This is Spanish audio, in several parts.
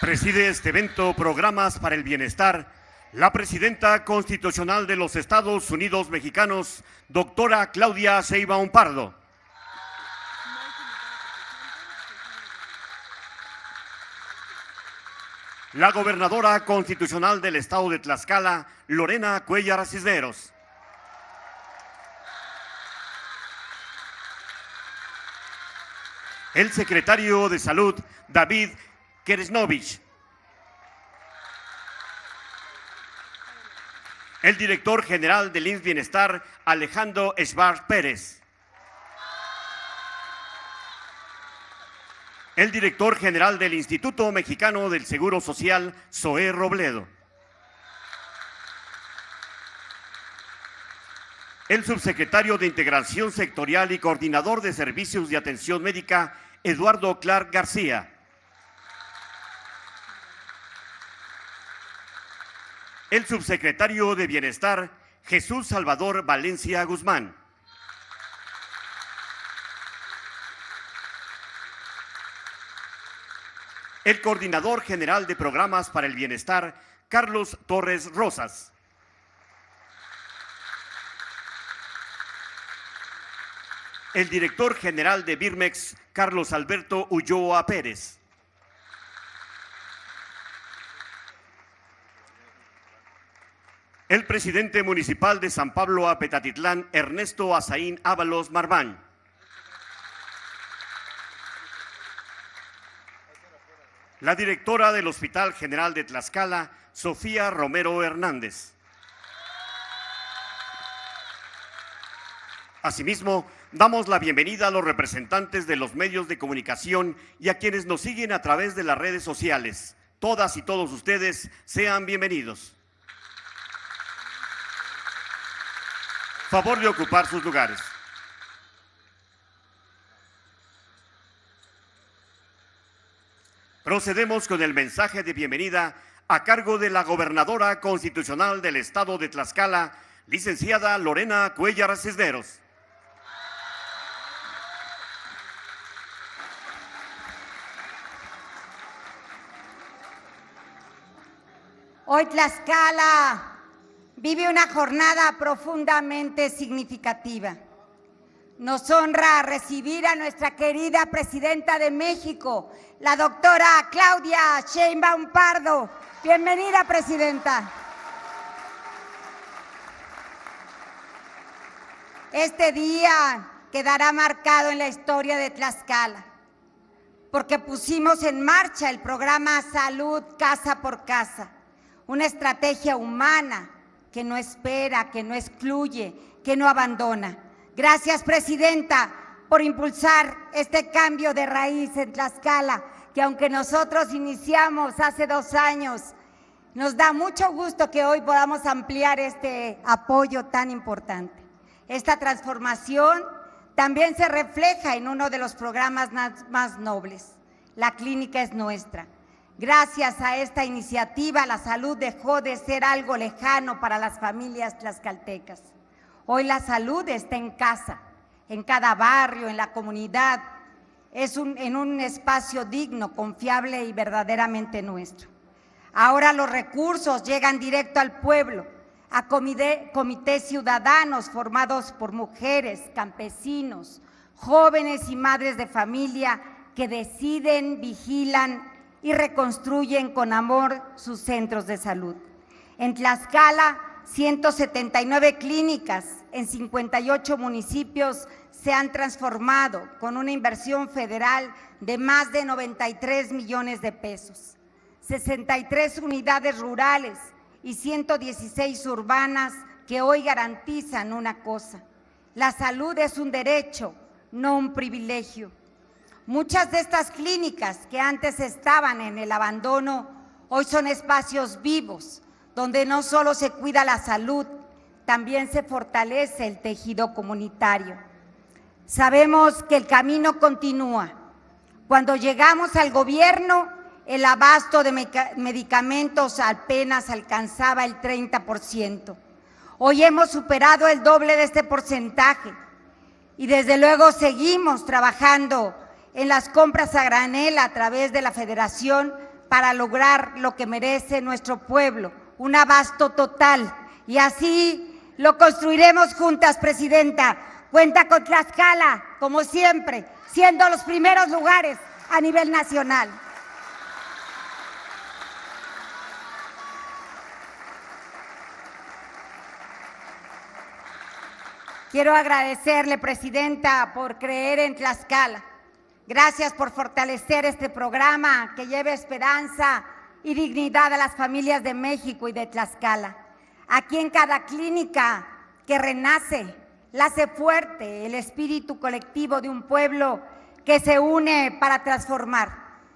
Preside este evento Programas para el Bienestar la presidenta constitucional de los Estados Unidos Mexicanos, doctora Claudia Sheinbaum Pardo. La gobernadora constitucional del estado de Tlaxcala, Lorena Cuéllar Cisneros. El secretario de Salud, David Keresnovich. El director general del IMSS Bienestar, Alejandro Schwartz Pérez. El director general del Instituto Mexicano del Seguro Social, Zoé Robledo. El subsecretario de Integración Sectorial y coordinador de Servicios de Atención Médica, Eduardo Clark García. El subsecretario de Bienestar, Jesús Salvador Valencia Guzmán. El coordinador general de Programas para el Bienestar, Carlos Torres Rosas. El director general de Birmex, Carlos Alberto Ulloa Pérez. El presidente municipal de San Pablo Apetatitlán, Ernesto Azaín Ábalos Marván. La directora del Hospital General de Tlaxcala, Sofía Romero Hernández. Asimismo, damos la bienvenida a los representantes de los medios de comunicación y a quienes nos siguen a través de las redes sociales. Todas y todos ustedes sean bienvenidos. Favor de ocupar sus lugares. Procedemos con el mensaje de bienvenida a cargo de la gobernadora constitucional del estado de Tlaxcala, licenciada Lorena Cuéllar Cisneros. Hoy Tlaxcala vive una jornada profundamente significativa. Nos honra recibir a nuestra querida presidenta de México, la doctora Claudia Sheinbaum Pardo. Bienvenida, presidenta. Este día quedará marcado en la historia de Tlaxcala, porque pusimos en marcha el programa Salud Casa por Casa, una estrategia humana que no espera, que no excluye, que no abandona. Gracias, presidenta, por impulsar este cambio de raíz en Tlaxcala, que aunque nosotros iniciamos hace 2 años, nos da mucho gusto que hoy podamos ampliar este apoyo tan importante. Esta transformación también se refleja en uno de los programas más nobles. La clínica es nuestra. Gracias a esta iniciativa, la salud dejó de ser algo lejano para las familias tlaxcaltecas. Hoy la salud está en casa, en cada barrio, en la comunidad, en un espacio digno, confiable y verdaderamente nuestro. Ahora los recursos llegan directo al pueblo, a comités ciudadanos formados por mujeres, campesinos, jóvenes y madres de familia que deciden, vigilan y reconstruyen con amor sus centros de salud. En Tlaxcala, 179 clínicas en 58 municipios se han transformado con una inversión federal de más de 93 millones de pesos, 63 unidades rurales y 116 urbanas que hoy garantizan una cosa: la salud es un derecho, no un privilegio. Muchas de estas clínicas que antes estaban en el abandono, hoy son espacios vivos, donde no solo se cuida la salud, también se fortalece el tejido comunitario. Sabemos que el camino continúa. Cuando llegamos al gobierno, el abasto de medicamentos apenas alcanzaba el 30%. Hoy hemos superado el doble de este porcentaje y desde luego seguimos trabajando en las compras a granel a través de la Federación para lograr lo que merece nuestro pueblo, un abasto total. Y así lo construiremos juntas, Presidenta. Cuenta con Tlaxcala, como siempre, siendo los primeros lugares a nivel nacional. Quiero agradecerle, Presidenta, por creer en Tlaxcala. Gracias por fortalecer este programa que lleve esperanza y dignidad a las familias de México y de Tlaxcala. Aquí en cada clínica que renace, la hace fuerte el espíritu colectivo de un pueblo que se une para transformar.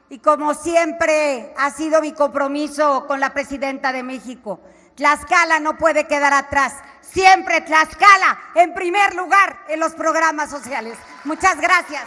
Y como siempre ha sido mi compromiso con la Presidenta de México, Tlaxcala no puede quedar atrás. Siempre Tlaxcala en primer lugar en los programas sociales. Muchas gracias.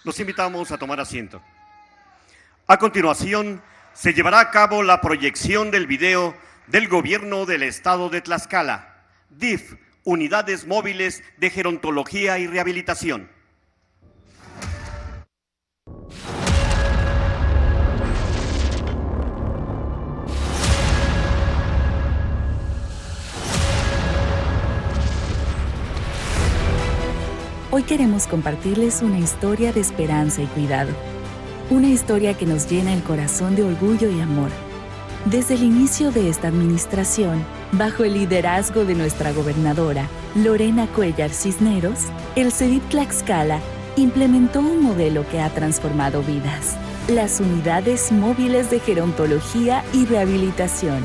Los invitamos a tomar asiento. A continuación, se llevará a cabo la proyección del video del Gobierno del Estado de Tlaxcala, DIF, Unidades Móviles de Gerontología y Rehabilitación. Hoy queremos compartirles una historia de esperanza y cuidado. Una historia que nos llena el corazón de orgullo y amor. Desde el inicio de esta administración, bajo el liderazgo de nuestra gobernadora, Lorena Cuéllar Cisneros, el CEDIF Tlaxcala implementó un modelo que ha transformado vidas. Las Unidades Móviles de Gerontología y Rehabilitación.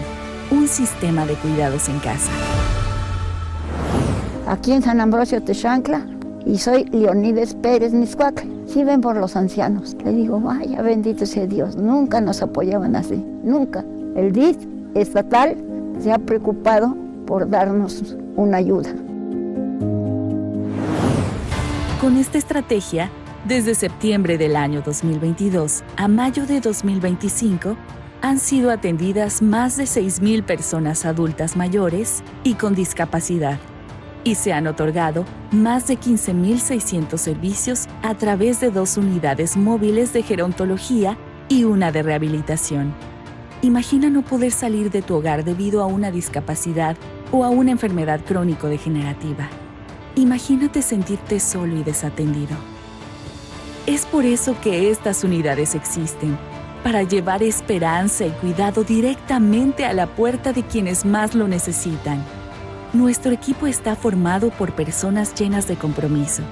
Un sistema de cuidados en casa. Aquí en San Ambrosio Texancla, y soy Leonides Pérez Mixcoac. Sí ven por los ancianos. Le digo, vaya, bendito sea Dios. Nunca nos apoyaban así, nunca. El DIF estatal se ha preocupado por darnos una ayuda. Con esta estrategia, desde septiembre del año 2022 a mayo de 2025, han sido atendidas más de 6,000 personas adultas mayores y con discapacidad, y se han otorgado más de 15,600 servicios a través de 2 unidades móviles de gerontología y una de rehabilitación. Imagina no poder salir de tu hogar debido a una discapacidad o a una enfermedad crónico-degenerativa. Imagínate sentirte solo y desatendido. Es por eso que estas unidades existen, para llevar esperanza y cuidado directamente a la puerta de quienes más lo necesitan. Nuestro equipo está formado por personas llenas de compromiso.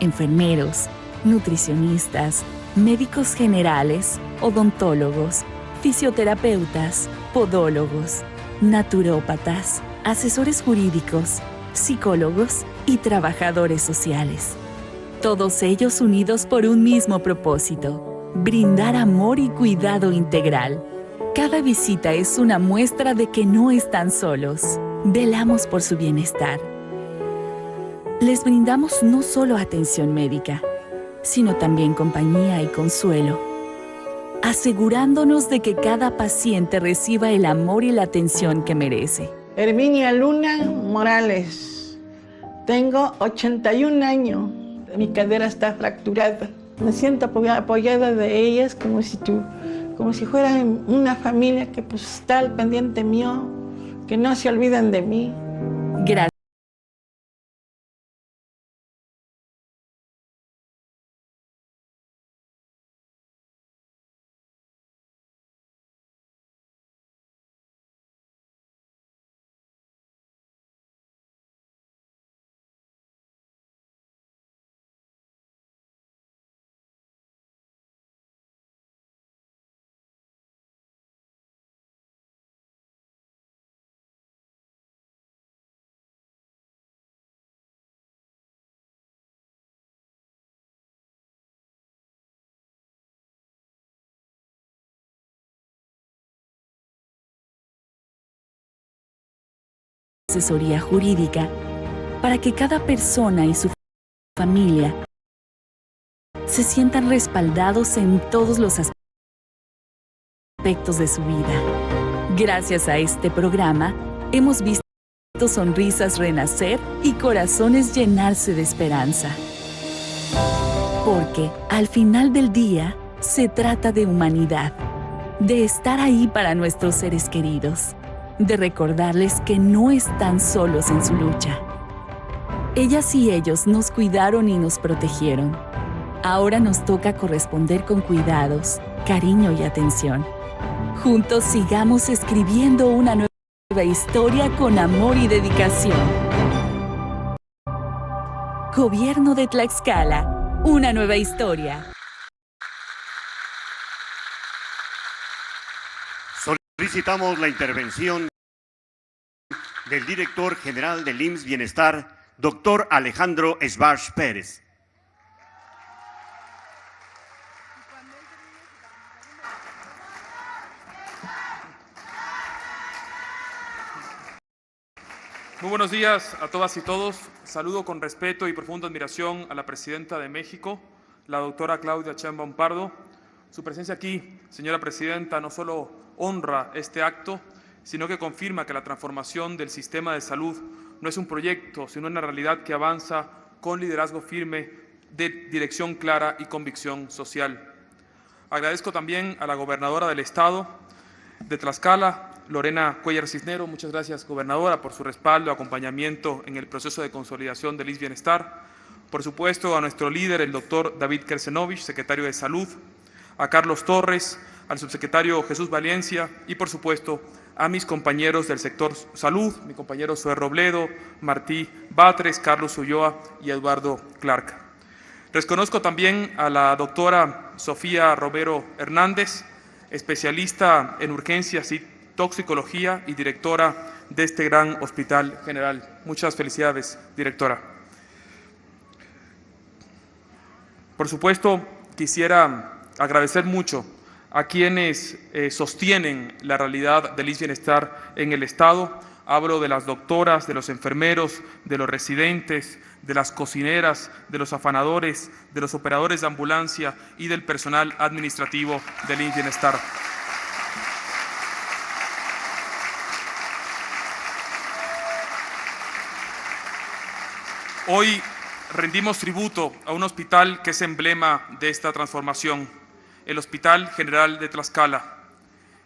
Enfermeros, nutricionistas, médicos generales, odontólogos, fisioterapeutas, podólogos, naturópatas, asesores jurídicos, psicólogos y trabajadores sociales. Todos ellos unidos por un mismo propósito: brindar amor y cuidado integral. Cada visita es una muestra de que no están solos. Velamos por su bienestar. Les brindamos no solo atención médica, sino también compañía y consuelo, asegurándonos de que cada paciente reciba el amor y la atención que merece. Herminia Luna Morales. Tengo 81 años. Mi cadera está fracturada. Me siento apoyada de ellas como si fueran una familia que pues está al pendiente mío, que no se olviden de mí. Gracias. asesoría jurídica para que cada persona y su familia se sientan respaldados en todos los aspectos de su vida. Gracias a este programa, hemos visto sonrisas renacer y corazones llenarse de esperanza. Porque, al final del día, se trata de humanidad, de estar ahí para nuestros seres queridos, de recordarles que no están solos en su lucha. Ellas y ellos nos cuidaron y nos protegieron. Ahora nos toca corresponder con cuidados, cariño y atención. Juntos sigamos escribiendo una nueva historia con amor y dedicación. Gobierno de Tlaxcala, una nueva historia. Solicitamos la intervención del director general del IMSS Bienestar, doctor Alejandro Esbarch Pérez. Muy buenos días a todas y todos. Saludo con respeto y profunda admiración a la Presidenta de México, la doctora Claudia Sheinbaum Pardo. Su presencia aquí, señora Presidenta, no solo honra este acto, sino que confirma que la transformación del sistema de salud no es un proyecto, sino una realidad que avanza con liderazgo firme, de dirección clara y convicción social. Agradezco también a la gobernadora del Estado de Tlaxcala, Lorena Cuellar Cisneros. Muchas gracias, gobernadora, por su respaldo, acompañamiento en el proceso de consolidación del IMSS Bienestar. Por supuesto, a nuestro líder, el doctor David Kersenovich, secretario de Salud, a Carlos Torres, al subsecretario Jesús Valencia y, por supuesto, a mis compañeros del sector salud, mi compañero Zoé Robledo, Martí Batres, Carlos Ulloa y Eduardo Clark. Reconozco también a la doctora Sofía Romero Hernández, especialista en urgencias y toxicología y directora de este gran hospital general. Muchas felicidades, directora. Por supuesto, quisiera agradecer mucho a quienes sostienen la realidad del IMSS Bienestar en el Estado. Hablo de las doctoras, de los enfermeros, de los residentes, de las cocineras, de los afanadores, de los operadores de ambulancia y del personal administrativo del IMSS Bienestar. Hoy rendimos tributo a un hospital que es emblema de esta transformación, el Hospital General de Tlaxcala.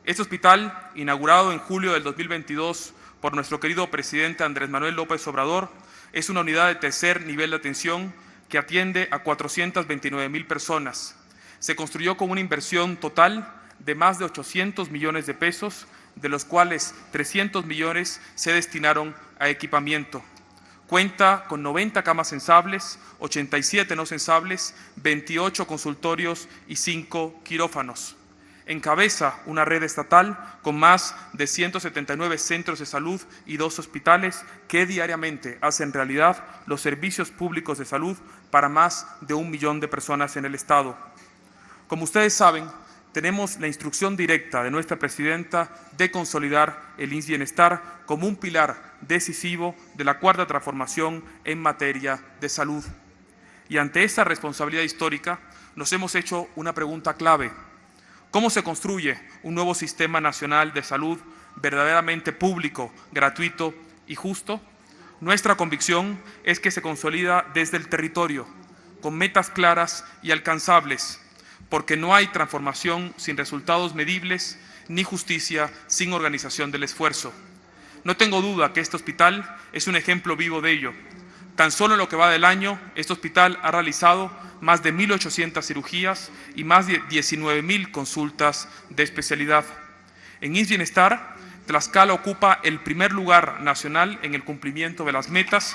Este hospital, inaugurado en julio del 2022 por nuestro querido presidente Andrés Manuel López Obrador, es una unidad de tercer nivel de atención que atiende a 429,000 personas. Se construyó con una inversión total de más de 800 millones de pesos, de los cuales 300 millones se destinaron a equipamiento. Cuenta con 90 camas sensables, 87 no sensables, 28 consultorios y 5 quirófanos. Encabeza una red estatal con más de 179 centros de salud y 2 hospitales que diariamente hacen realidad los servicios públicos de salud para más de 1 millón de personas en el Estado. Como ustedes saben, tenemos la instrucción directa de nuestra presidenta de consolidar el IMSS Bienestar como un pilar decisivo de la cuarta transformación en materia de salud. Y ante esta responsabilidad histórica, nos hemos hecho una pregunta clave. ¿Cómo se construye un nuevo sistema nacional de salud verdaderamente público, gratuito y justo? Nuestra convicción es que se consolida desde el territorio, con metas claras y alcanzables, porque no hay transformación sin resultados medibles, ni justicia sin organización del esfuerzo. No tengo duda que este hospital es un ejemplo vivo de ello. Tan solo en lo que va del año, este hospital ha realizado más de 1.800 cirugías y más de 19,000 consultas de especialidad. En IMSS Bienestar, Tlaxcala ocupa el primer lugar nacional en el cumplimiento de las metas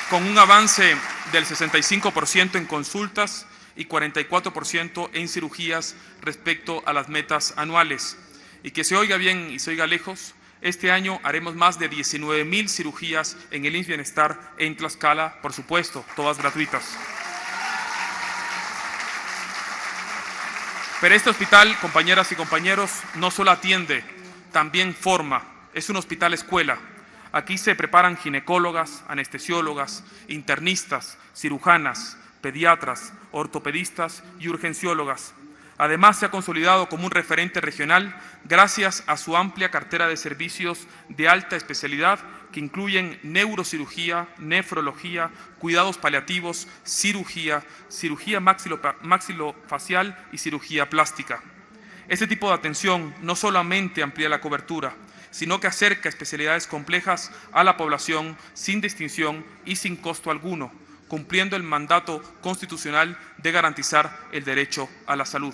con un avance del 65% en consultas y 44% en cirugías respecto a las metas anuales. Y que se oiga bien y se oiga lejos, este año haremos más de 19,000 cirugías en el IMSS Bienestar en Tlaxcala, por supuesto, todas gratuitas. Pero este hospital, compañeras y compañeros, no solo atiende, también forma. Es un hospital escuela. Aquí se preparan ginecólogas, anestesiólogas, internistas, cirujanas, pediatras, ortopedistas y urgenciólogas. Además, se ha consolidado como un referente regional gracias a su amplia cartera de servicios de alta especialidad que incluyen neurocirugía, nefrología, cuidados paliativos, cirugía maxilofacial y cirugía plástica. Este tipo de atención no solamente amplía la cobertura, sino que acerca especialidades complejas a la población sin distinción y sin costo alguno, cumpliendo el mandato constitucional de garantizar el derecho a la salud.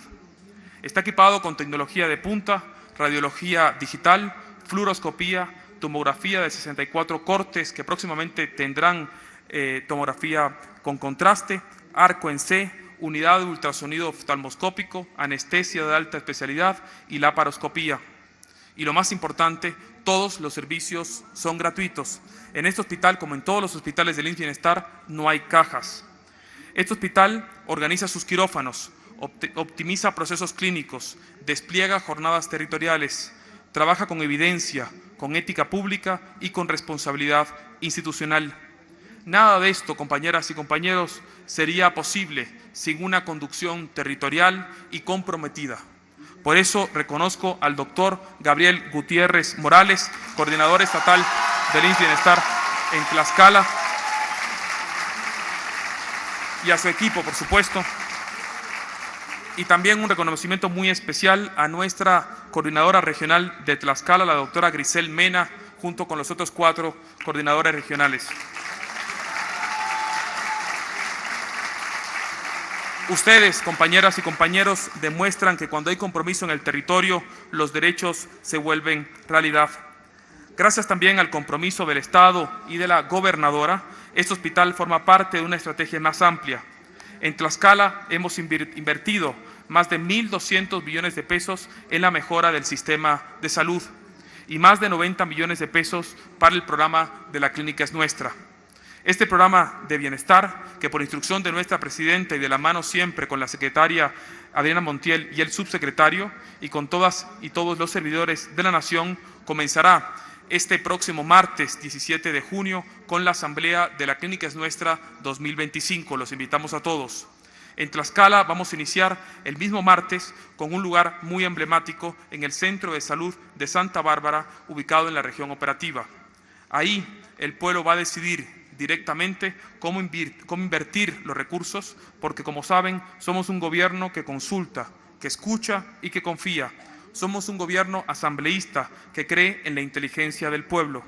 Está equipado con tecnología de punta, radiología digital, fluoroscopía, tomografía de 64 cortes que próximamente tendrán tomografía con contraste, arco en C, unidad de ultrasonido oftalmoscópico, anestesia de alta especialidad y laparoscopía. Y lo más importante, todos los servicios son gratuitos. En este hospital, como en todos los hospitales del IMSS Bienestar, no hay cajas. Este hospital organiza sus quirófanos, optimiza procesos clínicos, despliega jornadas territoriales, trabaja con evidencia, con ética pública y con responsabilidad institucional. Nada de esto, compañeras y compañeros, sería posible sin una conducción territorial y comprometida. Por eso reconozco al doctor Gabriel Gutiérrez Morales, coordinador estatal del IMSS Bienestar en Tlaxcala, y a su equipo, por supuesto. Y también un reconocimiento muy especial a nuestra coordinadora regional de Tlaxcala, la doctora Grisel Mena, junto con los otros 4 coordinadores regionales. Ustedes, compañeras y compañeros, demuestran que cuando hay compromiso en el territorio, los derechos se vuelven realidad. Gracias también al compromiso del Estado y de la gobernadora, este hospital forma parte de una estrategia más amplia. En Tlaxcala hemos invertido más de 1.200 millones de pesos en la mejora del sistema de salud y más de 90 millones de pesos para el programa de La Clínica es Nuestra. Este programa de bienestar, que por instrucción de nuestra presidenta y de la mano siempre con la secretaria Adriana Montiel y el subsecretario, y con todas y todos los servidores de la Nación, comenzará este próximo martes 17 de junio con la Asamblea de La Clínica es Nuestra 2025. Los invitamos a todos. En Tlaxcala vamos a iniciar el mismo martes con un lugar muy emblemático en el Centro de Salud de Santa Bárbara, ubicado en la región operativa. Ahí el pueblo va a decidir directamente cómo invertir los recursos, porque como saben, somos un gobierno que consulta, que escucha y que confía. Somos un gobierno asambleísta que cree en la inteligencia del pueblo.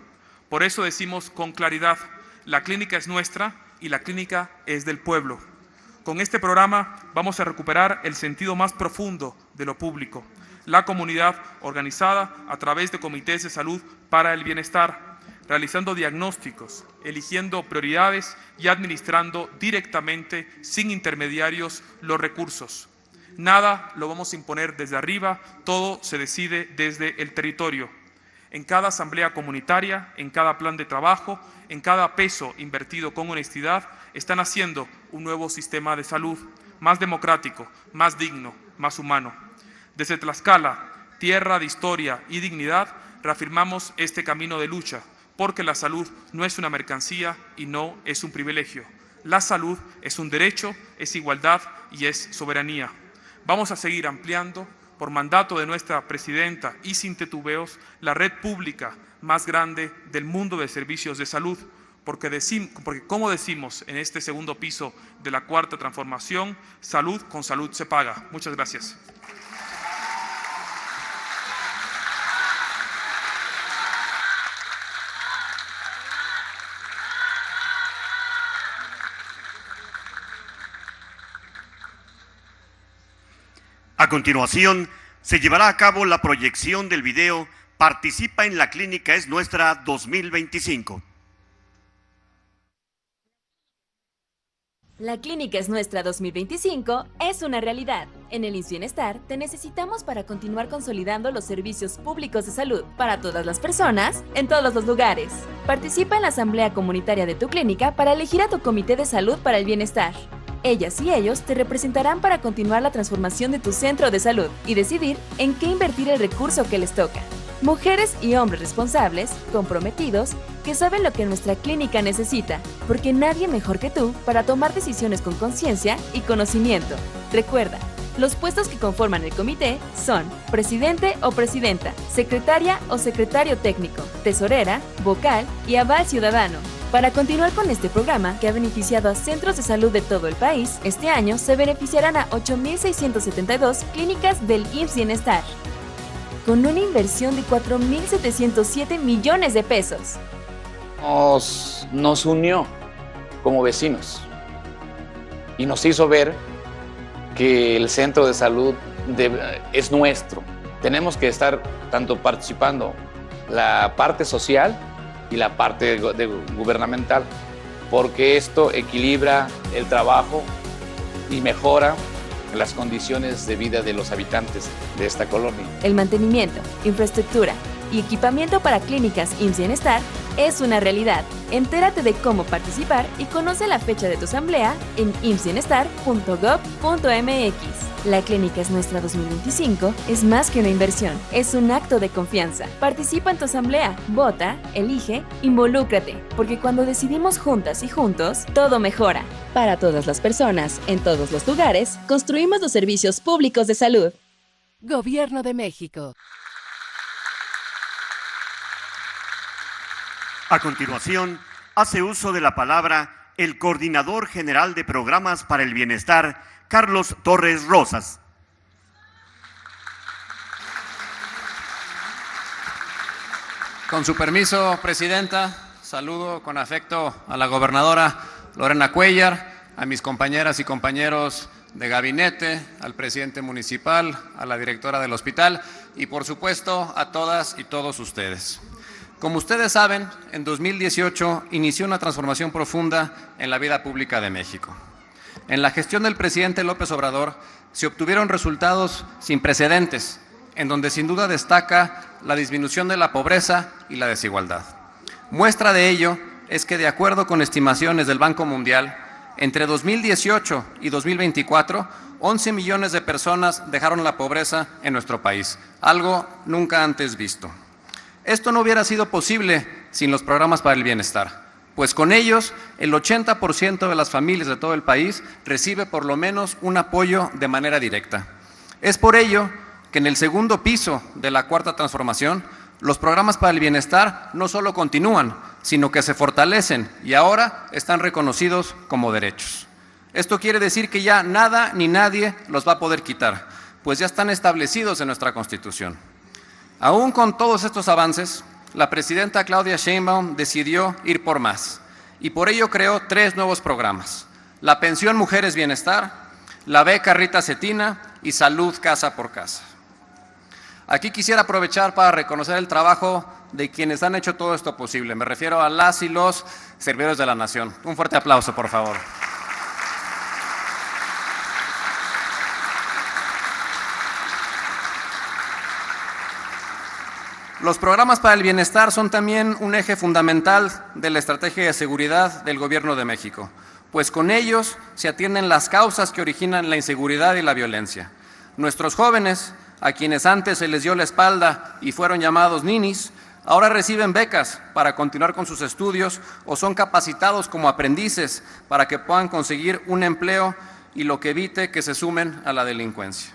Por eso decimos con claridad, la clínica es nuestra y la clínica es del pueblo. Con este programa vamos a recuperar el sentido más profundo de lo público, la comunidad organizada a través de comités de salud para el bienestar, realizando diagnósticos, eligiendo prioridades y administrando directamente, sin intermediarios, los recursos. Nada lo vamos a imponer desde arriba, todo se decide desde el territorio. En cada asamblea comunitaria, en cada plan de trabajo, en cada peso invertido con honestidad, están haciendo un nuevo sistema de salud, más democrático, más digno, más humano. Desde Tlaxcala, tierra de historia y dignidad, reafirmamos este camino de lucha, porque la salud no es una mercancía y no es un privilegio. La salud es un derecho, es igualdad y es soberanía. Vamos a seguir ampliando, por mandato de nuestra presidenta y sin titubeos, la red pública más grande del mundo de servicios de salud, porque como decimos en este segundo piso de la Cuarta Transformación, salud con salud se paga. Muchas gracias. A continuación, se llevará a cabo la proyección del video Participa en La Clínica es Nuestra 2025. La Clínica es Nuestra 2025 es una realidad. En el IMSS Bienestar te necesitamos para continuar consolidando los servicios públicos de salud para todas las personas, en todos los lugares. Participa en la asamblea comunitaria de tu clínica para elegir a tu comité de salud para el bienestar. Ellas y ellos te representarán para continuar la transformación de tu centro de salud y decidir en qué invertir el recurso que les toca. Mujeres y hombres responsables, comprometidos, que saben lo que nuestra clínica necesita, porque nadie mejor que tú para tomar decisiones con conciencia y conocimiento. Recuerda, los puestos que conforman el comité son presidente o presidenta, secretaria o secretario técnico, tesorera, vocal y aval ciudadano. Para continuar con este programa, que ha beneficiado a centros de salud de todo el país, este año se beneficiarán a 8.672 clínicas del IMSS Bienestar, con una inversión de 4.707 millones de pesos. Nos unió como vecinos y nos hizo ver que el centro de salud es nuestro. Tenemos que estar tanto participando la parte social y la parte gubernamental, porque esto equilibra el trabajo y mejora las condiciones de vida de los habitantes de esta colonia. El mantenimiento, infraestructura y equipamiento para clínicas IMSS Bienestar es una realidad. Entérate de cómo participar y conoce la fecha de tu asamblea en imsbienestar.gov.mx. La Clínica es Nuestra 2025 es más que una inversión, es un acto de confianza. Participa en tu asamblea, vota, elige, involúcrate, porque cuando decidimos juntas y juntos, todo mejora. Para todas las personas, en todos los lugares, construimos los servicios públicos de salud. Gobierno de México. A continuación, hace uso de la palabra el Coordinador General de Programas para el Bienestar, Carlos Torres Rosas. Con su permiso, Presidenta, saludo con afecto a la gobernadora Lorena Cuéllar, a mis compañeras y compañeros de gabinete, al presidente municipal, a la directora del hospital y, por supuesto, a todas y todos ustedes. Como ustedes saben, en 2018 inició una transformación profunda en la vida pública de México. En la gestión del presidente López Obrador se obtuvieron resultados sin precedentes, en donde sin duda destaca la disminución de la pobreza y la desigualdad. Muestra de ello es que, de acuerdo con estimaciones del Banco Mundial, entre 2018 y 2024, 11 millones de personas dejaron la pobreza en nuestro país, algo nunca antes visto. Esto no hubiera sido posible sin los programas para el bienestar, pues con ellos el 80% de las familias de todo el país recibe por lo menos un apoyo de manera directa. Es por ello que en el segundo piso de la Cuarta Transformación, los programas para el bienestar no solo continúan, sino que se fortalecen y ahora están reconocidos como derechos. Esto quiere decir que ya nada ni nadie los va a poder quitar, pues ya están establecidos en nuestra Constitución. Aún con todos estos avances, la presidenta Claudia Sheinbaum decidió ir por más y por ello creó 3 nuevos programas: la Pensión Mujeres Bienestar, la Beca Rita Cetina y Salud Casa por Casa. Aquí quisiera aprovechar para reconocer el trabajo de quienes han hecho todo esto posible. Me refiero a las y los servidores de la nación. Un fuerte aplauso, por favor. Los programas para el bienestar son también un eje fundamental de la estrategia de seguridad del Gobierno de México, pues con ellos se atienden las causas que originan la inseguridad y la violencia. Nuestros jóvenes, a quienes antes se les dio la espalda y fueron llamados ninis, ahora reciben becas para continuar con sus estudios o son capacitados como aprendices para que puedan conseguir un empleo y lo que evite que se sumen a la delincuencia.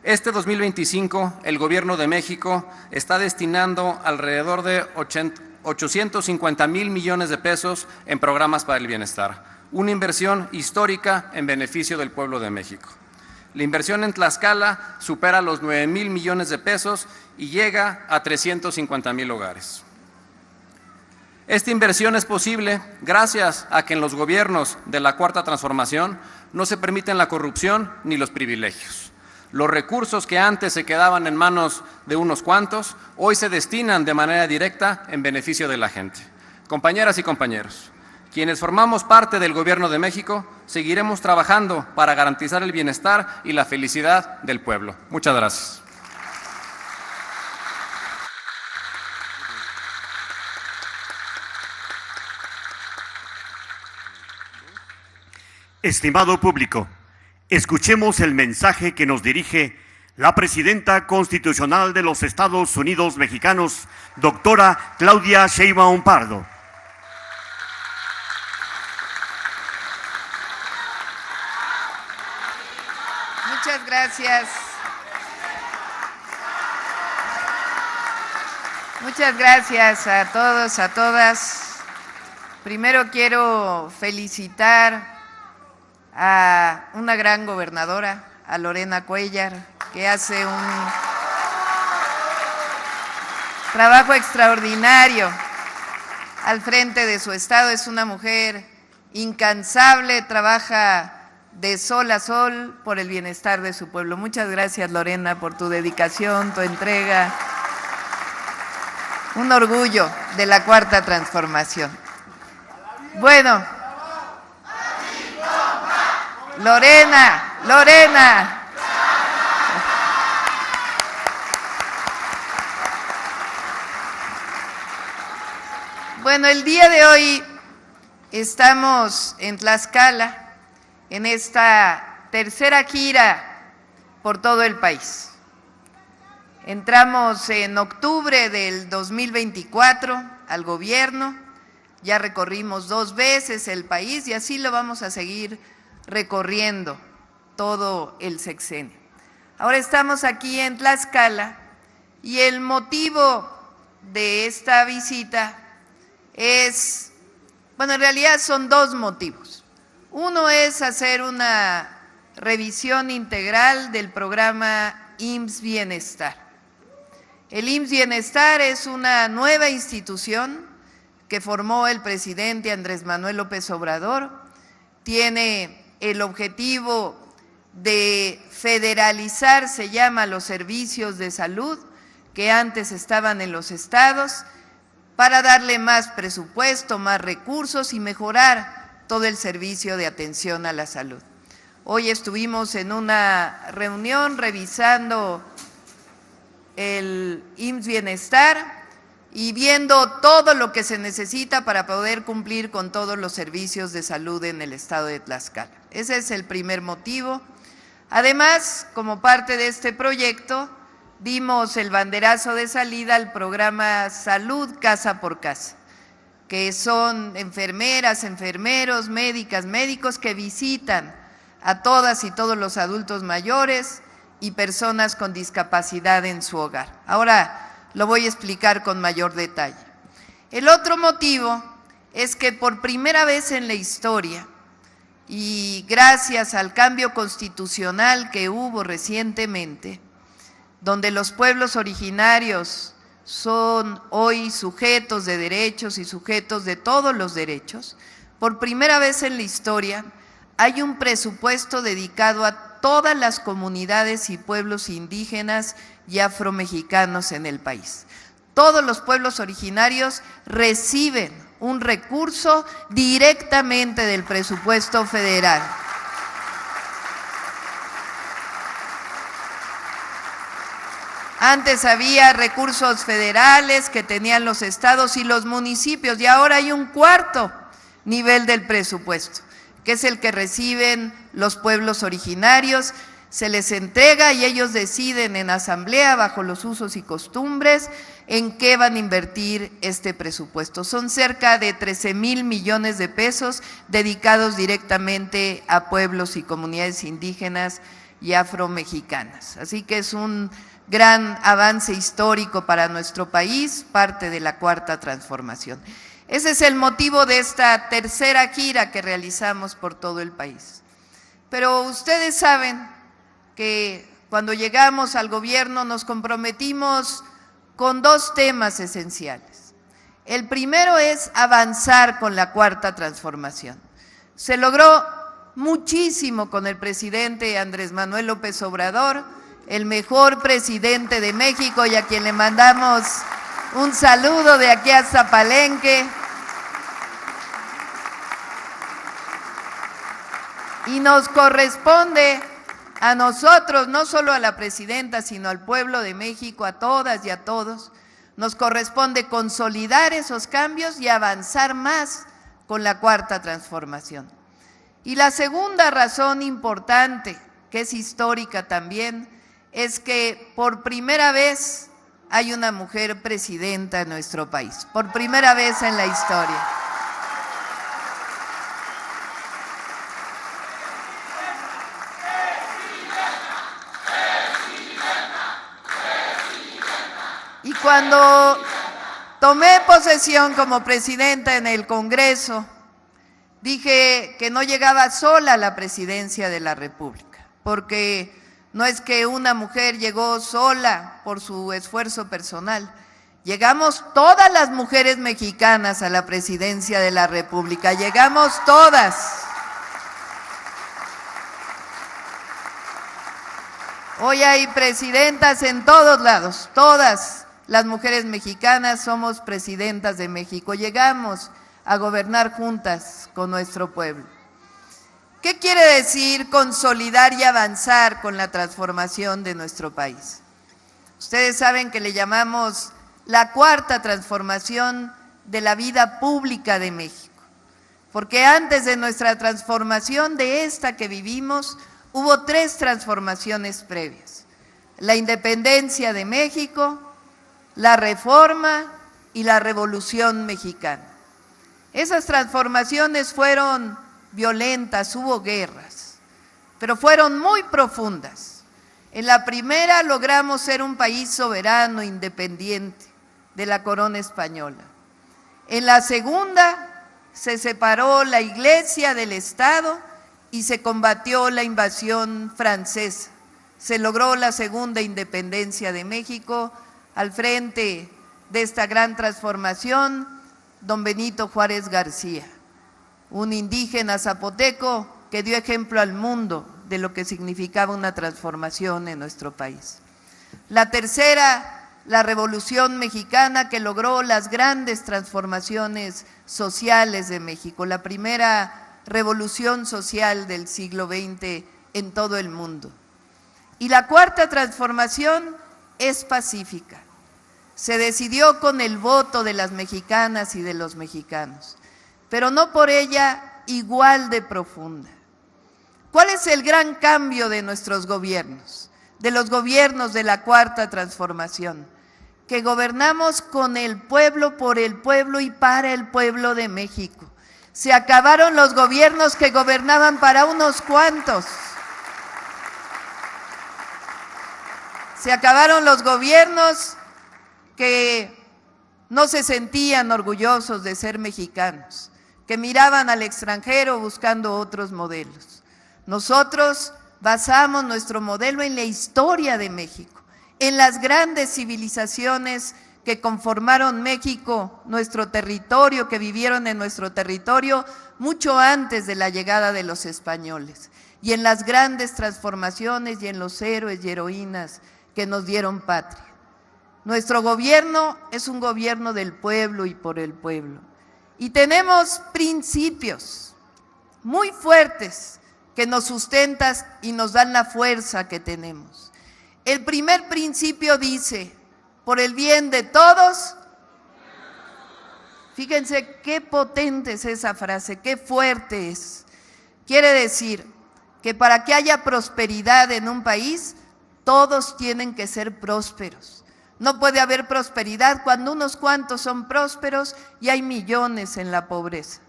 Este 2025, el Gobierno de México está destinando alrededor de 850,000 millones de pesos en programas para el bienestar, una inversión histórica en beneficio del pueblo de México. La inversión en Tlaxcala supera los 9,000 millones de pesos y llega a 350,000 hogares. Esta inversión es posible gracias a que en los gobiernos de la Cuarta Transformación no se permiten la corrupción ni los privilegios. Los recursos que antes se quedaban en manos de unos cuantos, hoy se destinan de manera directa en beneficio de la gente. Compañeras y compañeros, quienes formamos parte del Gobierno de México, seguiremos trabajando para garantizar el bienestar y la felicidad del pueblo. Muchas gracias. Estimado público, escuchemos el mensaje que nos dirige la presidenta constitucional de los Estados Unidos mexicanos, doctora Claudia Sheinbaum Pardo. Muchas gracias. Muchas gracias a todos, a todas. Primero quiero felicitar a una gran gobernadora, a Lorena Cuéllar, que hace un trabajo extraordinario al frente de su estado. Es una mujer incansable, trabaja de sol a sol por el bienestar de su pueblo. Muchas gracias, Lorena, por tu dedicación, tu entrega. Un orgullo de la Cuarta Transformación. Bueno, Lorena. Bueno, el día de hoy estamos en Tlaxcala, en esta tercera gira por todo el país. Entramos en octubre del 2024 al gobierno, ya recorrimos 2 veces el país y así lo vamos a seguir recorriendo todo el sexenio. Ahora estamos aquí en Tlaxcala y el motivo de esta visita es, bueno, en realidad son 2 motivos. Uno es hacer una revisión integral del programa IMSS Bienestar. El IMSS Bienestar es una nueva institución que formó el presidente Andrés Manuel López Obrador. Tiene el objetivo de federalizar, se llama, los servicios de salud que antes estaban en los estados, para darle más presupuesto, más recursos y mejorar todo el servicio de atención a la salud. Hoy estuvimos en una reunión revisando el IMSS Bienestar y viendo todo lo que se necesita para poder cumplir con todos los servicios de salud en el estado de Tlaxcala. Ese es el primer motivo. Además, como parte de este proyecto, dimos el banderazo de salida al programa Salud Casa por Casa, que son enfermeras, enfermeros, médicas, médicos que visitan a todas y todos los adultos mayores y personas con discapacidad en su hogar. Ahora lo voy a explicar con mayor detalle. El otro motivo es que por primera vez en la historia, y gracias al cambio constitucional que hubo recientemente, donde los pueblos originarios son hoy sujetos de derechos y sujetos de todos los derechos, por primera vez en la historia hay un presupuesto dedicado a todas las comunidades y pueblos indígenas y afromexicanos en el país. Todos los pueblos originarios reciben un recurso directamente del presupuesto federal. Antes había recursos federales que tenían los estados y los municipios y ahora hay un cuarto nivel del presupuesto, que es el que reciben los pueblos originarios. Se les entrega y ellos deciden en asamblea, bajo los usos y costumbres, en qué van a invertir este presupuesto. Son cerca de 13,000 millones de pesos dedicados directamente a pueblos y comunidades indígenas y afromexicanas. Así que es un gran avance histórico para nuestro país, parte de la Cuarta Transformación. Ese es el motivo de esta tercera gira que realizamos por todo el país. Pero ustedes saben que cuando llegamos al gobierno nos comprometimos con 2 temas esenciales. El primero es avanzar con la Cuarta Transformación. Se logró muchísimo con el presidente Andrés Manuel López Obrador, el mejor presidente de México y a quien le mandamos un saludo de aquí hasta Palenque. Y nos corresponde a nosotros, no solo a la presidenta, sino al pueblo de México, a todas y a todos, nos corresponde consolidar esos cambios y avanzar más con la Cuarta Transformación. Y la segunda razón importante, que es histórica también, es que por primera vez hay una mujer presidenta en nuestro país, por primera vez en la historia. Y cuando tomé posesión como presidenta en el Congreso, dije que no llegaba sola a la presidencia de la República, porque no es que una mujer llegó sola por su esfuerzo personal. Llegamos todas las mujeres mexicanas a la presidencia de la República, llegamos todas. Hoy hay presidentas en todos lados, todas las mujeres mexicanas somos presidentas de México, llegamos a gobernar juntas con nuestro pueblo. ¿Qué quiere decir consolidar y avanzar con la transformación de nuestro país? Ustedes saben que le llamamos la cuarta transformación de la vida pública de México, porque antes de nuestra transformación, de esta que vivimos, hubo 3 transformaciones previas: la independencia de México, la reforma y la revolución mexicana. Esas transformaciones fueron violentas, hubo guerras, pero fueron muy profundas. En la primera logramos ser un país soberano, independiente de la corona española. En la segunda se separó la Iglesia del Estado y se combatió la invasión francesa. Se logró la segunda independencia de México. Al frente de esta gran transformación, don Benito Juárez García, un indígena zapoteco que dio ejemplo al mundo de lo que significaba una transformación en nuestro país. La tercera, la Revolución Mexicana, que logró las grandes transformaciones sociales de México, la primera revolución social del siglo XX en todo el mundo. Y la cuarta transformación es pacífica. Se decidió con el voto de las mexicanas y de los mexicanos, pero no por ella igual de profunda. ¿Cuál es el gran cambio de nuestros gobiernos, de los gobiernos de la cuarta transformación? Que gobernamos con el pueblo, por el pueblo y para el pueblo de México. Se acabaron los gobiernos que gobernaban para unos cuantos. Se acabaron los gobiernos que no se sentían orgullosos de ser mexicanos, que miraban al extranjero buscando otros modelos. Nosotros basamos nuestro modelo en la historia de México, en las grandes civilizaciones que conformaron México, nuestro territorio, que vivieron en nuestro territorio mucho antes de la llegada de los españoles, y en las grandes transformaciones y en los héroes y heroínas que nos dieron patria. Nuestro gobierno es un gobierno del pueblo y por el pueblo. Y tenemos principios muy fuertes que nos sustentan y nos dan la fuerza que tenemos. El primer principio dice, por el bien de todos. Fíjense qué potente es esa frase, qué fuerte es. Quiere decir que para que haya prosperidad en un país, todos tienen que ser prósperos. No puede haber prosperidad cuando unos cuantos son prósperos y hay millones en la pobreza.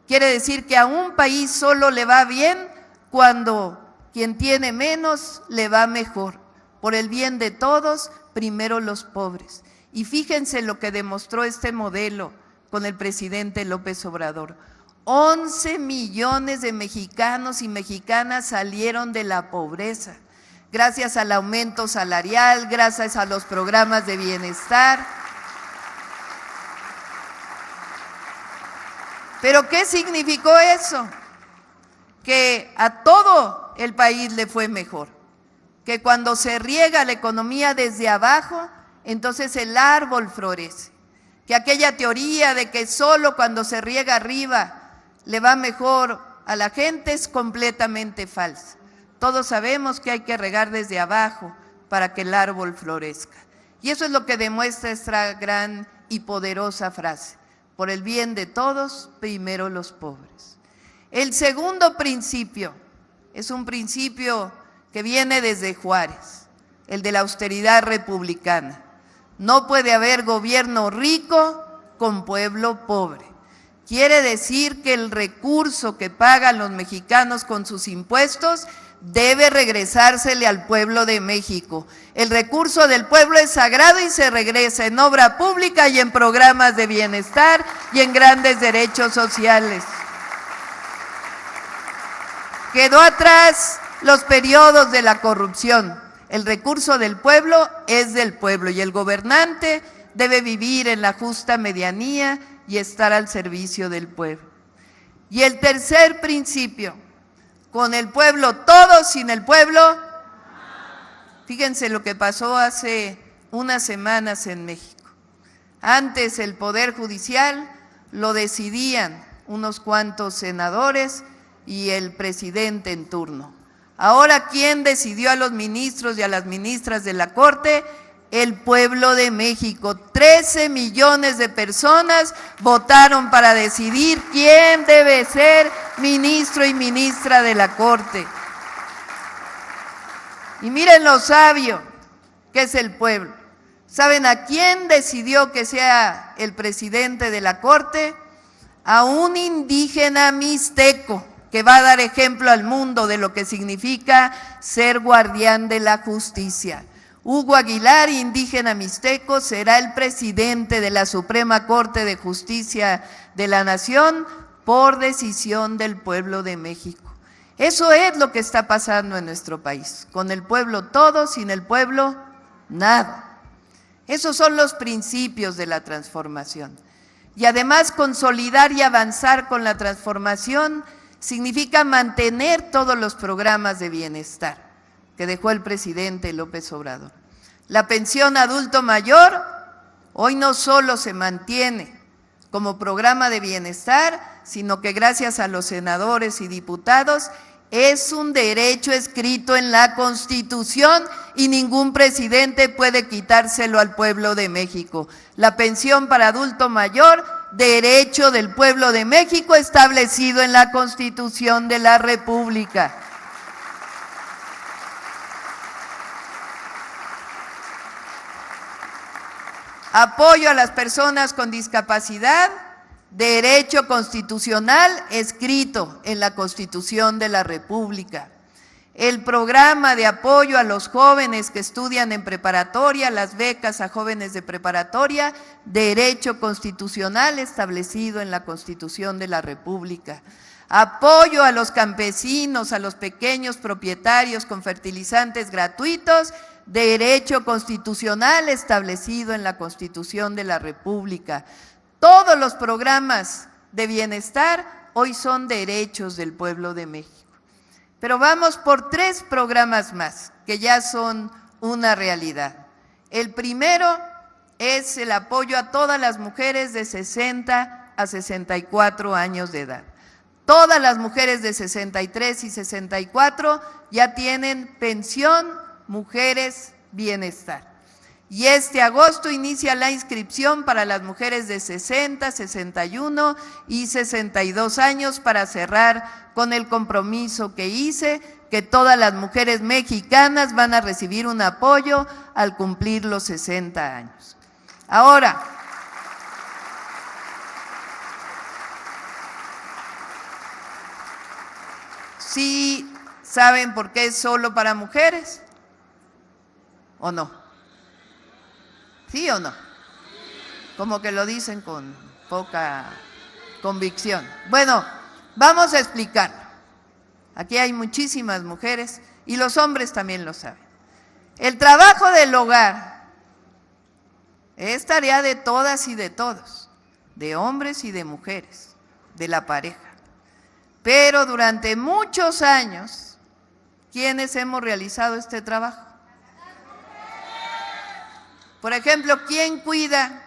Quiere decir que a un país solo le va bien cuando quien tiene menos le va mejor. Por el bien de todos, primero los pobres. Y fíjense lo que demostró este modelo con el presidente López Obrador. 11 millones de mexicanos y mexicanas salieron de la pobreza, gracias al aumento salarial, gracias a los programas de bienestar. ¿Pero qué significó eso? Que a todo el país le fue mejor, que cuando se riega la economía desde abajo, entonces el árbol florece, que aquella teoría de que solo cuando se riega arriba le va mejor a la gente es completamente falsa. Todos sabemos que hay que regar desde abajo para que el árbol florezca. Y eso es lo que demuestra esta gran y poderosa frase. Por el bien de todos, primero los pobres. El segundo principio es un principio que viene desde Juárez, el de la austeridad republicana. No puede haber gobierno rico con pueblo pobre. Quiere decir que el recurso que pagan los mexicanos con sus impuestos debe regresársele al pueblo de México. El recurso del pueblo es sagrado y se regresa en obra pública y en programas de bienestar y en grandes derechos sociales. Quedó atrás los periodos de la corrupción. El recurso del pueblo es del pueblo y el gobernante debe vivir en la justa medianía y estar al servicio del pueblo. Y el tercer principio, con el pueblo todo, sin el pueblo. Fíjense lo que pasó hace unas semanas en México. Antes el Poder Judicial lo decidían unos cuantos senadores y el presidente en turno. Ahora, ¿quién decidió a los ministros y a las ministras de la Corte? El pueblo de México. 13 millones de personas votaron para decidir quién debe ser ministro y ministra de la Corte. Y miren lo sabio que es el pueblo. ¿Saben a quién decidió que sea el presidente de la Corte? A un indígena mixteco que va a dar ejemplo al mundo de lo que significa ser guardián de la justicia. Hugo Aguilar, indígena mixteco, será el presidente de la Suprema Corte de Justicia de la Nación por decisión del pueblo de México. Eso es lo que está pasando en nuestro país. Con el pueblo todo, sin el pueblo nada. Esos son los principios de la transformación. Y además consolidar y avanzar con la transformación significa mantener todos los programas de bienestar que dejó el presidente López Obrador. La pensión adulto mayor hoy no solo se mantiene como programa de bienestar, sino que gracias a los senadores y diputados es un derecho escrito en la Constitución y ningún presidente puede quitárselo al pueblo de México. La pensión para adulto mayor, derecho del pueblo de México establecido en la Constitución de la República. Apoyo a las personas con discapacidad, derecho constitucional escrito en la Constitución de la República. El programa de apoyo a los jóvenes que estudian en preparatoria, las becas a jóvenes de preparatoria, derecho constitucional establecido en la Constitución de la República. Apoyo a los campesinos, a los pequeños propietarios con fertilizantes gratuitos, derecho constitucional establecido en la Constitución de la República. Todos los programas de bienestar hoy son derechos del pueblo de México. Pero vamos por 3 programas más que ya son una realidad. El primero es el apoyo a todas las mujeres de 60 a 64 años de edad. Todas las mujeres de 63 y 64 ya tienen pensión Mujeres Bienestar. Y este agosto inicia la inscripción para las mujeres de 60, 61 y 62 años para cerrar con el compromiso que hice, que todas las mujeres mexicanas van a recibir un apoyo al cumplir los 60 años. Ahora, ¿sí saben por qué es solo para mujeres? ¿O no? ¿Sí o no? Como que lo dicen con poca convicción. Bueno, vamos a explicarlo. Aquí hay muchísimas mujeres y los hombres también lo saben. El trabajo del hogar es tarea de todas y de todos, de hombres y de mujeres, de la pareja. Pero durante muchos años, ¿quiénes hemos realizado este trabajo? Por ejemplo, ¿quién cuida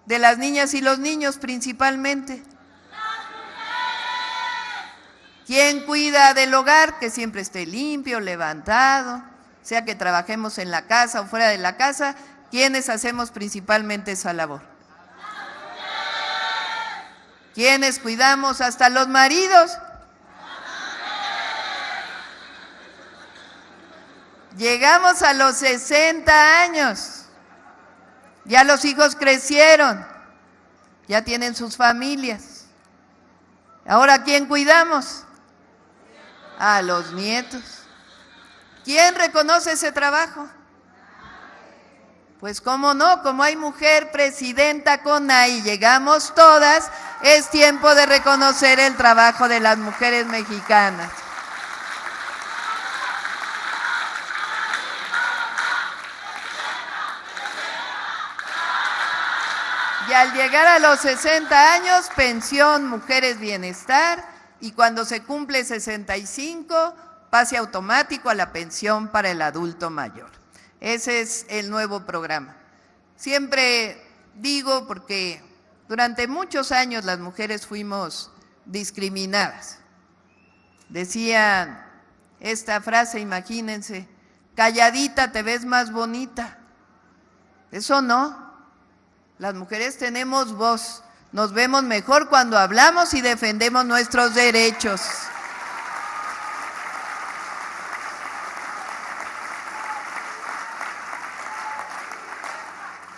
de las niñas y los niños principalmente? ¿Quién cuida del hogar? Que siempre esté limpio, levantado, sea que trabajemos en la casa o fuera de la casa. ¿Quiénes hacemos principalmente esa labor? ¿Quiénes cuidamos hasta los maridos? Llegamos a los 60 años. Ya los hijos crecieron, ya tienen sus familias. Ahora, ¿a quién cuidamos? A los nietos. ¿Quién reconoce ese trabajo? Pues cómo no, como hay mujer presidenta CONAIE, llegamos todas, es tiempo de reconocer el trabajo de las mujeres mexicanas. Y al llegar a los 60 años, pensión Mujeres Bienestar, y cuando se cumple 65, pase automático a la pensión para el adulto mayor. Ese es el nuevo programa. Siempre digo, porque durante muchos años las mujeres fuimos discriminadas. Decían esta frase, imagínense, calladita te ves más bonita. Eso no. Las mujeres tenemos voz, nos vemos mejor cuando hablamos y defendemos nuestros derechos.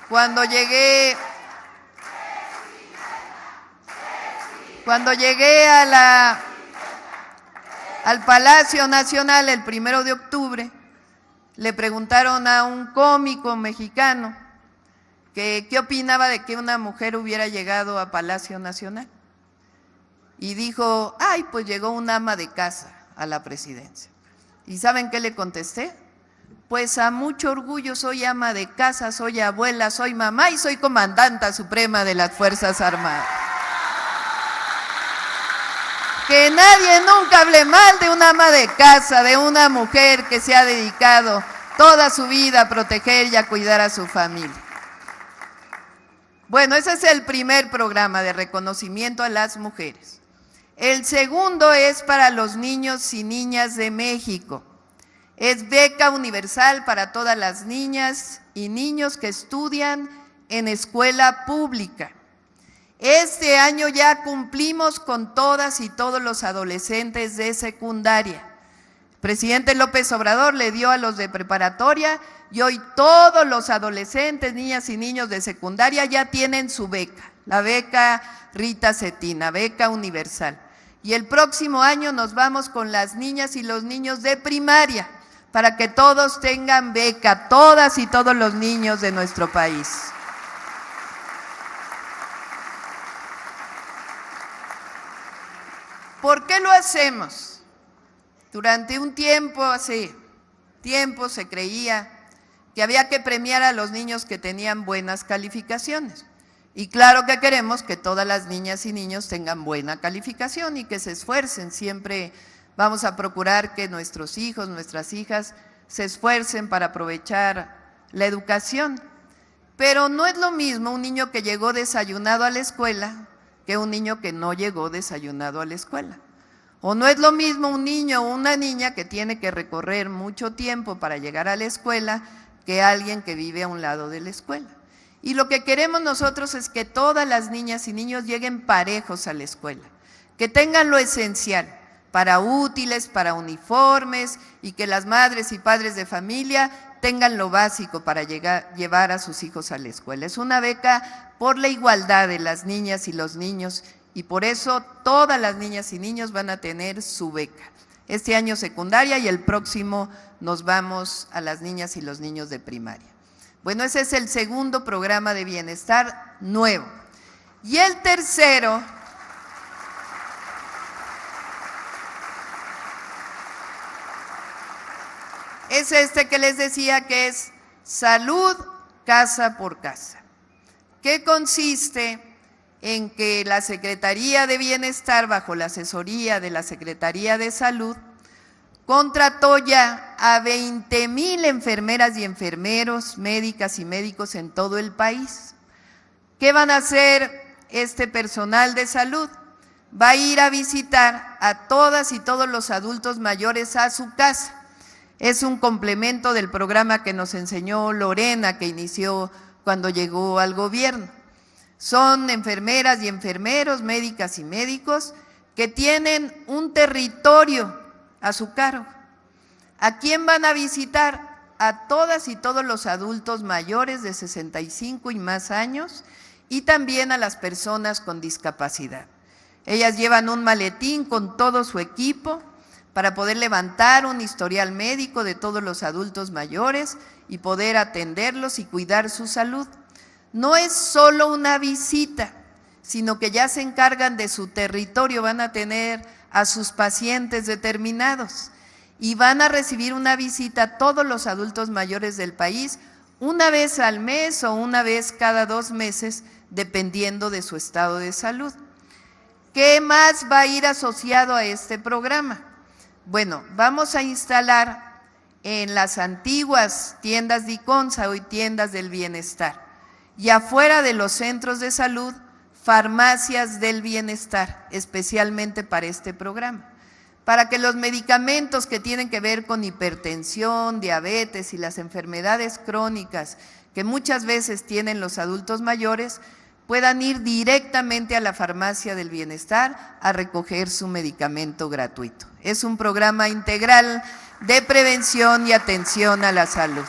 Cuando llegué al Palacio Nacional el 1 de octubre, le preguntaron a un cómico mexicano que qué opinaba de que una mujer hubiera llegado a Palacio Nacional. Y dijo, ay, pues llegó una ama de casa a la presidencia. ¿Y saben qué le contesté? Pues a mucho orgullo soy ama de casa, soy abuela, soy mamá y soy comandanta suprema de las Fuerzas Armadas. Que nadie nunca hable mal de una ama de casa, de una mujer que se ha dedicado toda su vida a proteger y a cuidar a su familia. Bueno, ese es el primer programa de reconocimiento a las mujeres. El segundo es para los niños y niñas de México. Es beca universal para todas las niñas y niños que estudian en escuela pública. Este año ya cumplimos con todas y todos los adolescentes de secundaria. El presidente López Obrador le dio a los de preparatoria y hoy todos los adolescentes, niñas y niños de secundaria ya tienen su beca, la beca Rita Cetina, beca universal. Y el próximo año nos vamos con las niñas y los niños de primaria para que todos tengan beca, todas y todos los niños de nuestro país. ¿Por qué lo hacemos? Durante un tiempo, hace tiempo se creía que había que premiar a los niños que tenían buenas calificaciones. Y claro que queremos que todas las niñas y niños tengan buena calificación y que se esfuercen. Siempre vamos a procurar que nuestros hijos, nuestras hijas se esfuercen para aprovechar la educación. Pero no es lo mismo un niño que llegó desayunado a la escuela que un niño que no llegó desayunado a la escuela. O no es lo mismo un niño o una niña que tiene que recorrer mucho tiempo para llegar a la escuela que alguien que vive a un lado de la escuela. Y lo que queremos nosotros es que todas las niñas y niños lleguen parejos a la escuela, que tengan lo esencial para útiles, para uniformes y que las madres y padres de familia tengan lo básico para llevar a sus hijos a la escuela. Es una beca por la igualdad de las niñas y los niños y por eso todas las niñas y niños van a tener su beca. Este año secundaria y el próximo nos vamos a las niñas y los niños de primaria. Bueno, ese es el segundo programa de bienestar nuevo. Y el tercero es este que les decía que es salud casa por casa, que consiste en que la Secretaría de Bienestar, bajo la asesoría de la Secretaría de Salud, contrató ya a 20,000 enfermeras y enfermeros, médicas y médicos en todo el país. ¿Qué van a hacer este personal de salud? Va a ir a visitar a todas y todos los adultos mayores a su casa. Es un complemento del programa que nos enseñó Lorena, que inició cuando llegó al gobierno. Son enfermeras y enfermeros, médicas y médicos, que tienen un territorio a su cargo. ¿A quién van a visitar? a todas y todos los adultos mayores de 65 y más años y también a las personas con discapacidad. Ellas llevan un maletín con todo su equipo para poder levantar un historial médico de todos los adultos mayores y poder atenderlos y cuidar su salud. No es solo una visita, sino que ya se encargan de su territorio, van a tener a sus pacientes determinados y van a recibir una visita a todos los adultos mayores del país una vez al mes o una vez cada 2 meses, dependiendo de su estado de salud. ¿Qué más va a ir asociado a este programa? Bueno, vamos a instalar en las antiguas tiendas de ICONSA, hoy tiendas del bienestar, y afuera de los centros de salud, farmacias del bienestar, especialmente para este programa, para que los medicamentos que tienen que ver con hipertensión, diabetes y las enfermedades crónicas que muchas veces tienen los adultos mayores, puedan ir directamente a la farmacia del bienestar a recoger su medicamento gratuito. Es un programa integral de prevención y atención a la salud.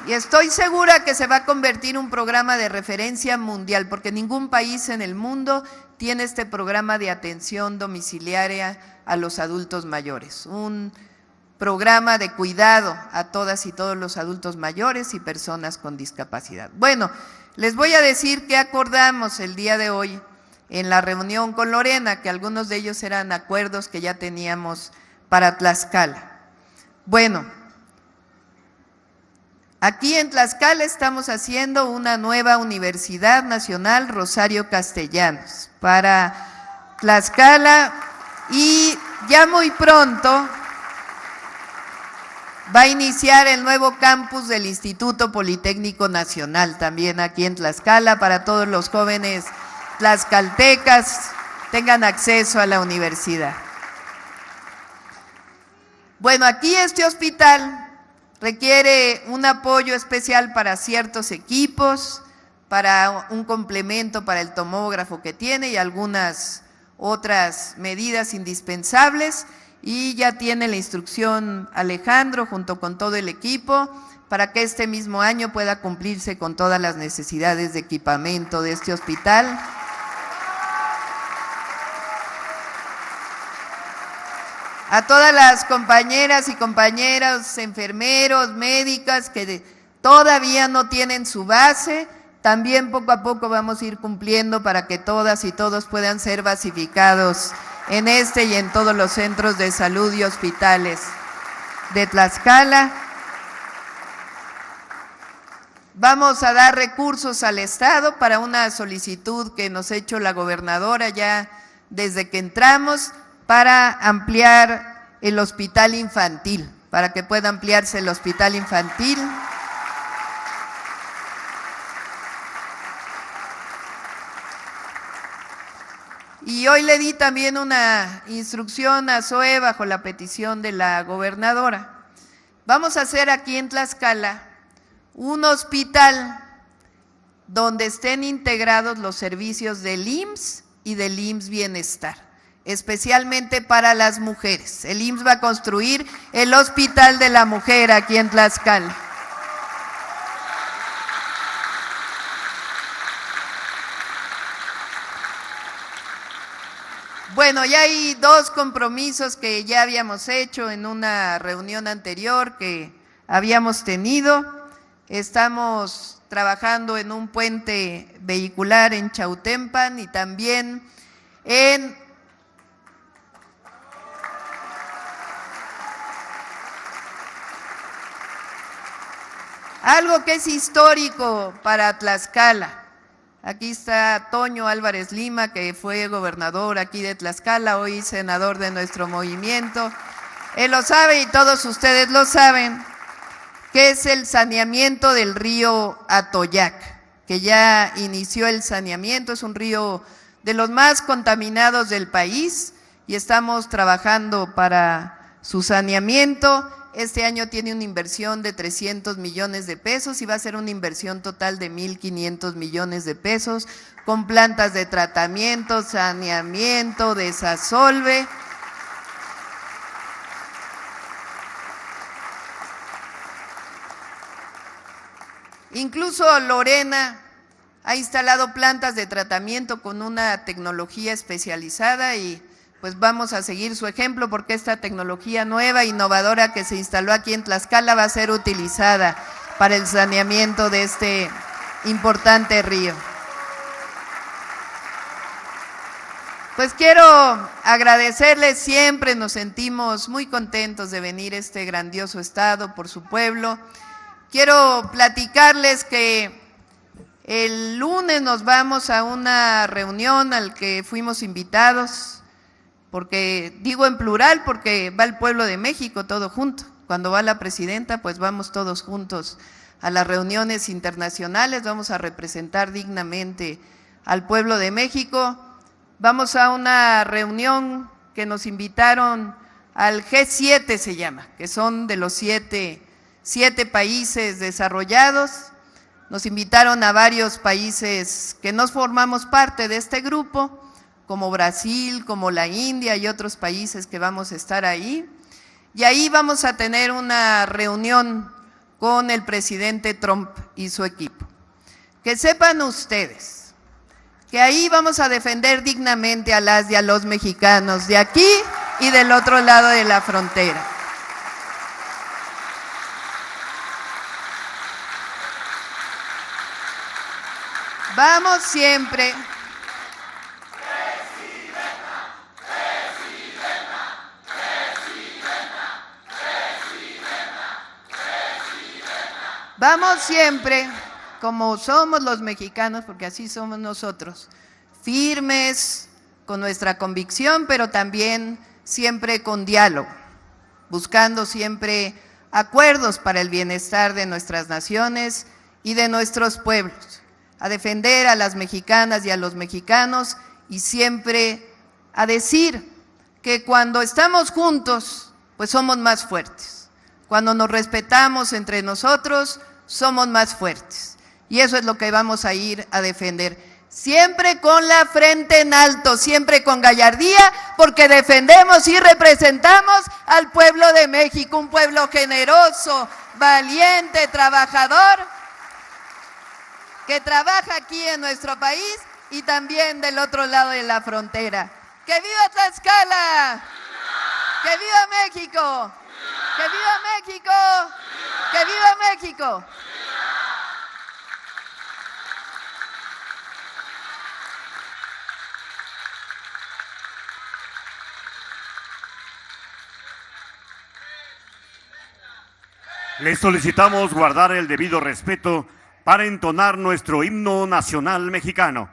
Y estoy segura que se va a convertir en un programa de referencia mundial, porque ningún país en el mundo tiene este programa de atención domiciliaria a los adultos mayores. Un programa de cuidado a todas y todos los adultos mayores y personas con discapacidad. Bueno, les voy a decir qué acordamos el día de hoy en la reunión con Lorena, que algunos de ellos eran acuerdos que ya teníamos para Tlaxcala. Bueno, aquí en Tlaxcala estamos haciendo una nueva Universidad Nacional Rosario Castellanos para Tlaxcala y ya muy pronto va a iniciar el nuevo campus del Instituto Politécnico Nacional, también aquí en Tlaxcala, para todos los jóvenes tlaxcaltecas tengan acceso a la universidad. Bueno, aquí este hospital requiere un apoyo especial para ciertos equipos, para un complemento para el tomógrafo que tiene y algunas otras medidas indispensables, y ya tiene la instrucción Alejandro junto con todo el equipo para que este mismo año pueda cumplirse con todas las necesidades de equipamiento de este hospital. A todas las compañeras y compañeros, enfermeros, médicas que todavía no tienen su base, también poco a poco vamos a ir cumpliendo para que todas y todos puedan ser basificados en este y en todos los centros de salud y hospitales de Tlaxcala. Vamos a dar recursos al Estado para una solicitud que nos ha hecho la gobernadora ya desde que entramos para ampliar el hospital infantil, para que pueda ampliarse el hospital infantil. Y hoy le di también una instrucción a Zoe bajo la petición de la gobernadora. Vamos a hacer aquí en Tlaxcala un hospital donde estén integrados los servicios del IMSS y del IMSS Bienestar, especialmente para las mujeres. El IMSS va a construir el Hospital de la Mujer aquí en Tlaxcala. Bueno, ya hay 2 compromisos que ya habíamos hecho en una reunión anterior que habíamos tenido. Estamos trabajando en un puente vehicular en Chautempan y también en algo que es histórico para Tlaxcala. Aquí está Toño Álvarez Lima, que fue gobernador aquí de Tlaxcala, hoy senador de nuestro movimiento. Él lo sabe y todos ustedes lo saben, que es el saneamiento del río Atoyac, que ya inició el saneamiento. Es un río de los más contaminados del país y estamos trabajando para su saneamiento. Este año tiene una inversión de 300 millones de pesos y va a ser una inversión total de 1,500 millones de pesos con plantas de tratamiento, saneamiento, desasolve. Incluso Lorena ha instalado plantas de tratamiento con una tecnología especializada y pues vamos a seguir su ejemplo porque esta tecnología nueva, innovadora que se instaló aquí en Tlaxcala va a ser utilizada para el saneamiento de este importante río. Pues quiero agradecerles, siempre nos sentimos muy contentos de venir a este grandioso estado por su pueblo. Quiero platicarles que el lunes nos vamos a una reunión al que fuimos invitados, porque digo en plural porque va el pueblo de México todo junto. Cuando va la presidenta, pues vamos todos juntos a las reuniones internacionales, vamos a representar dignamente al pueblo de México. Vamos a una reunión que nos invitaron al G7 se llama, que son de los siete países desarrollados. Nos invitaron a varios países que no formamos parte de este grupo, como Brasil, como la India y otros países que vamos a estar ahí. Y ahí vamos a tener una reunión con el presidente Trump y su equipo. Que sepan ustedes que ahí vamos a defender dignamente a las y a los mexicanos de aquí y del otro lado de la frontera. Vamos siempre. Vamos siempre, como somos los mexicanos, porque así somos nosotros, firmes con nuestra convicción, pero también siempre con diálogo, buscando siempre acuerdos para el bienestar de nuestras naciones y de nuestros pueblos, a defender a las mexicanas y a los mexicanos y siempre a decir que cuando estamos juntos, pues somos más fuertes. Cuando nos respetamos entre nosotros, somos más fuertes. Y eso es lo que vamos a ir a defender. Siempre con la frente en alto, siempre con gallardía, porque defendemos y representamos al pueblo de México, un pueblo generoso, valiente, trabajador, que trabaja aquí en nuestro país y también del otro lado de la frontera. ¡Que viva Tlaxcala! ¡Que viva México! ¡Que viva México! ¡Que viva México! Les solicitamos guardar el debido respeto para entonar nuestro himno nacional mexicano.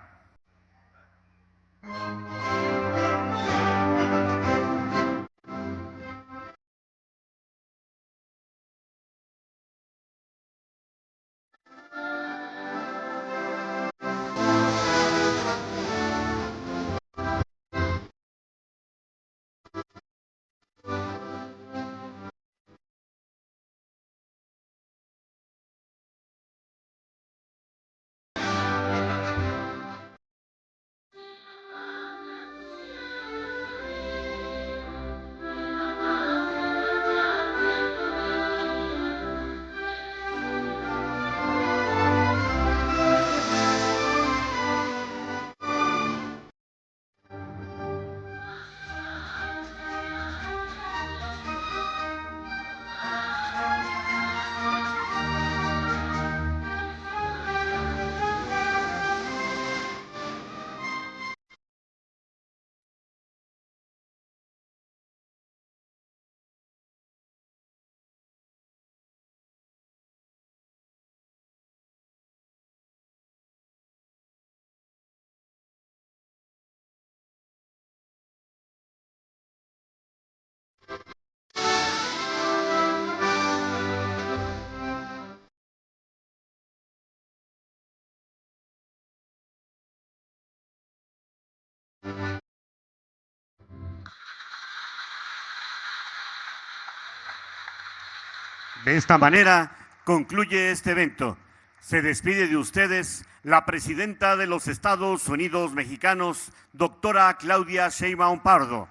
De esta manera concluye este evento. Se despide de ustedes la presidenta de los Estados Unidos mexicanos, doctora Claudia Sheinbaum Pardo.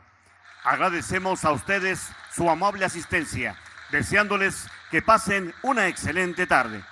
Agradecemos a ustedes su amable asistencia, deseándoles que pasen una excelente tarde.